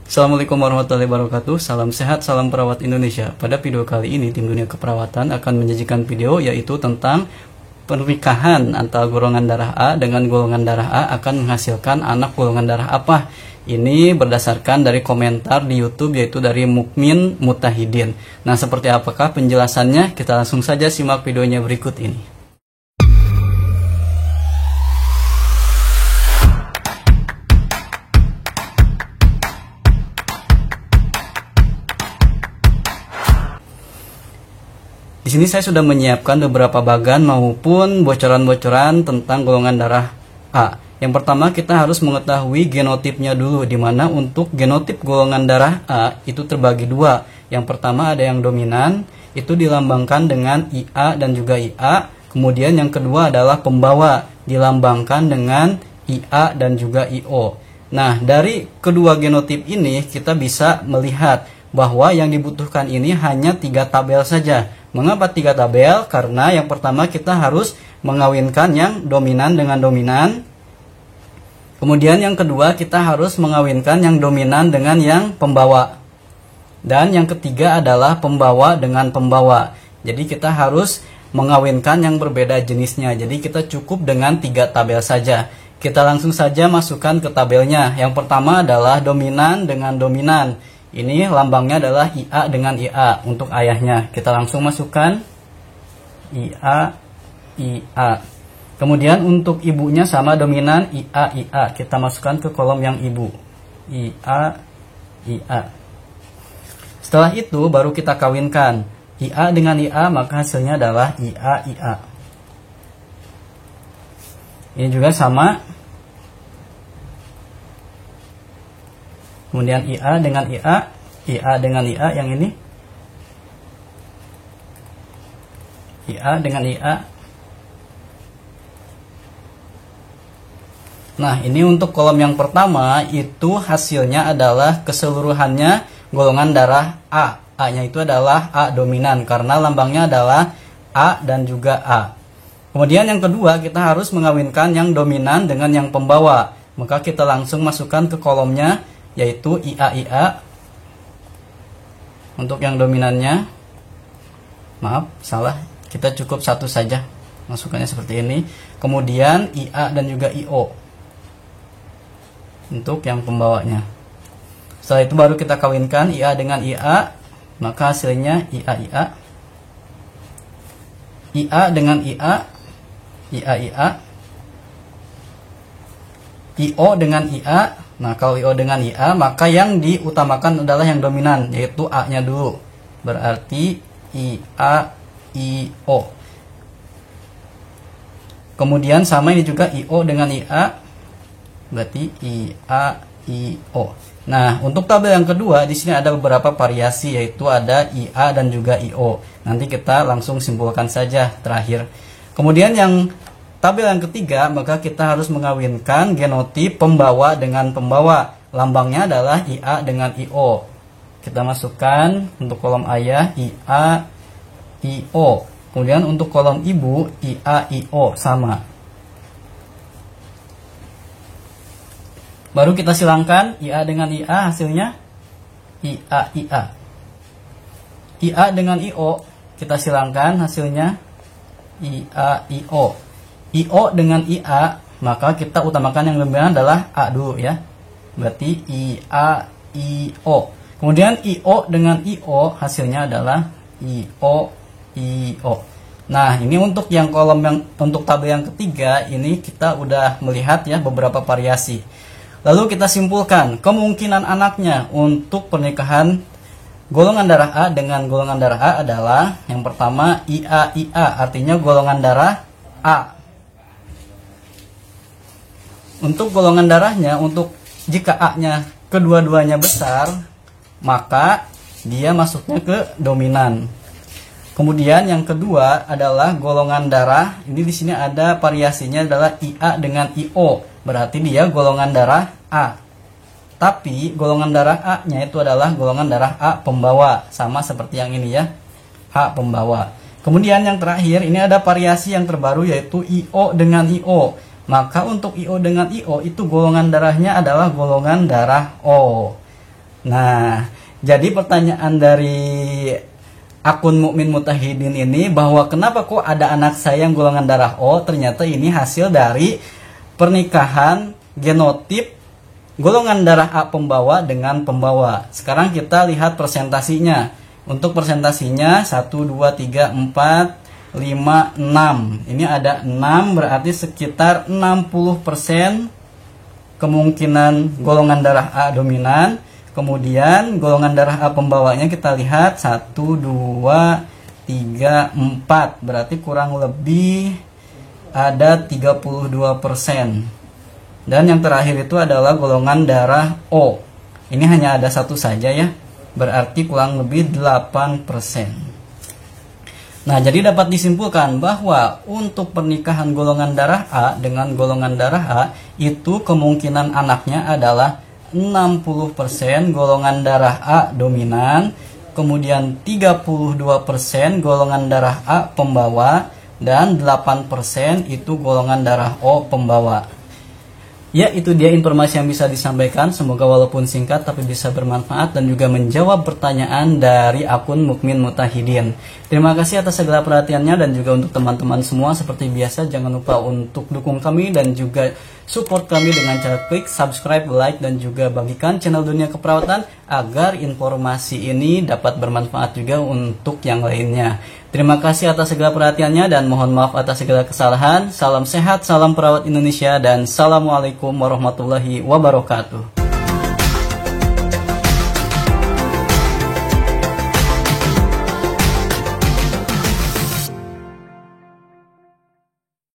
Assalamualaikum warahmatullahi wabarakatuh. Salam sehat, salam perawat Indonesia. Pada video kali ini tim dunia keperawatan akan menyajikan video yaitu tentang pernikahan antara golongan darah A dengan golongan darah A akan menghasilkan anak golongan darah apa. Ini berdasarkan dari komentar di YouTube yaitu dari Mukmin Mutahidin. Nah, seperti apakah penjelasannya? Kita langsung saja simak videonya berikut ini. Di sini saya sudah menyiapkan beberapa bagan maupun bocoran-bocoran tentang golongan darah A. Yang pertama kita harus mengetahui genotipnya dulu, di mana untuk genotip golongan darah A itu terbagi dua. Yang pertama ada yang dominan, itu dilambangkan dengan IA dan juga IA. Kemudian yang kedua adalah pembawa, dilambangkan dengan IA dan juga IO. Nah, dari kedua genotip ini kita bisa melihat bahwa yang dibutuhkan ini hanya 3 tabel saja. Mengapa 3 tabel? Karena yang pertama kita harus mengawinkan yang dominan dengan dominan. Kemudian yang kedua kita harus mengawinkan yang dominan dengan yang pembawa. Dan yang ketiga adalah pembawa dengan pembawa. Jadi kita harus mengawinkan yang berbeda jenisnya. Jadi kita cukup dengan 3 tabel saja. Kita langsung saja masukkan ke tabelnya. Yang pertama adalah dominan dengan dominan. Ini lambangnya adalah IA dengan IA untuk ayahnya. Kita langsung masukkan IA, IA. Kemudian untuk ibunya sama dominan IA, IA. Kita masukkan ke kolom yang ibu. IA, IA. Setelah itu baru kita kawinkan. IA dengan IA maka hasilnya adalah IA, IA. Ini juga sama. Kemudian IA dengan IA, IA dengan IA yang ini, IA dengan IA. Nah, ini untuk kolom yang pertama itu hasilnya adalah keseluruhannya golongan darah A. A-nya itu adalah A dominan karena lambangnya adalah A dan juga A. Kemudian yang kedua kita harus mengawinkan yang dominan dengan yang pembawa. Maka kita langsung masukkan ke kolomnya yaitu IA, IA. Untuk yang dominannya, maaf, salah. Kita cukup 1 saja. Masukkannya seperti ini. Kemudian IA dan juga IO. Untuk yang pembawanya. Setelah itu baru kita kawinkan IA dengan IA. Maka hasilnya IA, IA. IA dengan IA. IA, IA. IO dengan IA. Nah, kalau IO dengan IA, maka yang diutamakan adalah yang dominan, yaitu A-nya dulu. Berarti IA, IO. Kemudian sama ini juga IO dengan IA, berarti IA, IO. Nah, untuk tabel yang kedua, di sini ada beberapa variasi, yaitu ada IA dan juga IO. Nanti kita langsung simpulkan saja terakhir. Kemudian yang tabel yang ketiga, maka kita harus mengawinkan genotip pembawa dengan pembawa. Lambangnya adalah IA dengan IO. Kita masukkan untuk kolom ayah IA, IO. Kemudian untuk kolom ibu IA, IO sama. Baru kita silangkan IA dengan IA hasilnya IA, IA. IA dengan IO kita silangkan hasilnya IA, IO. IO dengan IA, maka kita utamakan yang dominan adalah A dulu ya. Berarti IA, IO. Kemudian IO dengan IO hasilnya adalah IO, IO. Nah, ini untuk yang kolom yang untuk tabel yang ketiga ini kita udah melihat ya beberapa variasi. Lalu kita simpulkan kemungkinan anaknya untuk pernikahan golongan darah A dengan golongan darah A adalah yang pertama IA, IA, artinya golongan darah A. Untuk golongan darahnya, untuk jika A-nya kedua-duanya besar, maka dia masuknya ke dominan. Kemudian yang kedua adalah golongan darah. Ini di sini ada variasinya adalah IA dengan IO. Berarti dia golongan darah A. Tapi golongan darah A-nya itu adalah golongan darah A pembawa, sama seperti yang ini ya. A pembawa. Kemudian yang terakhir ini ada variasi yang terbaru yaitu IO dengan IO. Maka untuk IO dengan IO itu golongan darahnya adalah golongan darah O. Nah, jadi pertanyaan dari akun Mukmin Mutahidin ini bahwa kenapa kok ada anak saya yang golongan darah O, ternyata ini hasil dari pernikahan genotip golongan darah A pembawa dengan pembawa. Sekarang kita lihat persentasinya. Untuk persentasinya 1, 2, 3, 4, 5, 6. Ini ada 6, berarti sekitar 60% kemungkinan golongan darah A dominan. Kemudian golongan darah A pembawanya kita lihat 1, 2, 3, 4. Berarti kurang lebih ada 32%. Dan yang terakhir itu adalah golongan darah O. Ini hanya ada satu saja ya. Berarti kurang lebih 8%. Nah, jadi dapat disimpulkan bahwa untuk pernikahan golongan darah A dengan golongan darah A itu kemungkinan anaknya adalah 60% golongan darah A dominan, kemudian 32% golongan darah A pembawa, dan 8% itu golongan darah O pembawa. Ya, itu dia informasi yang bisa disampaikan. Semoga walaupun singkat tapi bisa bermanfaat dan juga menjawab pertanyaan dari akun Mukmin Mutahidin. Terima kasih atas segala perhatiannya, dan juga untuk teman-teman semua seperti biasa jangan lupa untuk dukung kami dan juga support kami dengan cara klik subscribe, like, dan juga bagikan channel Dunia Keperawatan agar informasi ini dapat bermanfaat juga untuk yang lainnya. Terima kasih atas segala perhatiannya dan mohon maaf atas segala kesalahan. Salam sehat, salam perawat Indonesia, dan assalamualaikum warahmatullahi wabarakatuh.